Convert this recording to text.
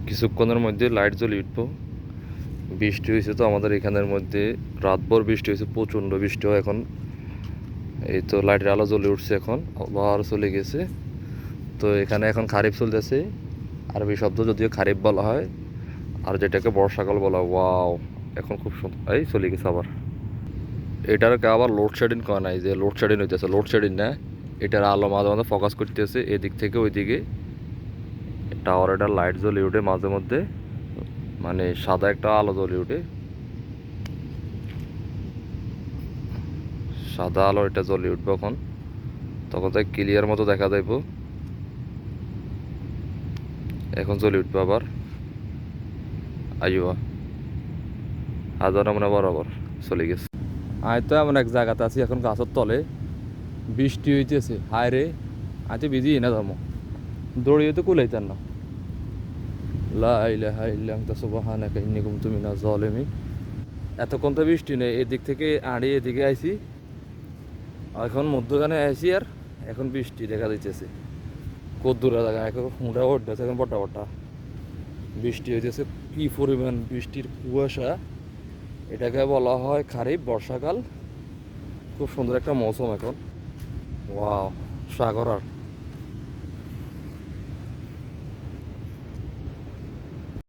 কিছুক্ষণের মধ্যে লাইট জ্বলে উঠবো। বৃষ্টি হয়েছে তো আমাদের এখানের মধ্যে, রাতভর বৃষ্টি হয়েছে, প্রচণ্ড বৃষ্টি হয় এখন। এই তো লাইটের আলো জ্বলে উঠছে, এখন আবার চলে গেছে। তো এখানে এখন খারিফ চলতেছে, আরবি শব্দ যদিও খারিফ বলা হয়, আর যেটাকে বর্ষাকাল বলা হয়। ওয়াও, এখন খুব সুন্দর। এই চলে গেছে আবার। এটাকে আবার লোডশেডিং করা নাই, যে লোডশেডিং হইতেছে, লোডশেডিং না, এটার আলো মাঝে মাঝে ফোকাস করতেছে এদিক থেকে ওইদিকে। টাওয়ার এটা লাইট জ্বলে উঠে মাঝে মধ্যে, মানে সাদা একটা আলো জ্বলে উঠে, সাদা আলো এটা জ্বলে উঠবে এখন, তখন তাই ক্লিয়ার মতো দেখা যাইব। এখন জ্বলে উঠবে আবার। আইবা হাজার মানে বরাবর চলে গেছে। আয় তো এমন এক জায়গাতে আছি এখন, গাছের তলে, বৃষ্টি হইতেছে। হায় রে, আজ বিজি না ধর্ম, দৌড়িয়ে তো কুলাইতেন না। লা ইলাহা ইল্লা আনতা সুবহানাকা ইন্নী কুনতু মিনাজ জালিমিন। এতক্ষণ তো বৃষ্টি নেই, এদিক থেকে আড়ি এদিকে আইছি, এখন মধ্যখানে আইছি, আর এখন বৃষ্টি দেখা যাইতেছে। কদ্দুরা জায়গা এখন হুঁড়া উঠতেছে, এখন বটা বটা বৃষ্টি হইতেছে। কি পরিমাণ বৃষ্টির কুয়াশা! এটাকে বলা হয় খারিফ, বর্ষাকাল। খুব সুন্দর একটা মৌসুম এখন। ওয়াও, সাগর আর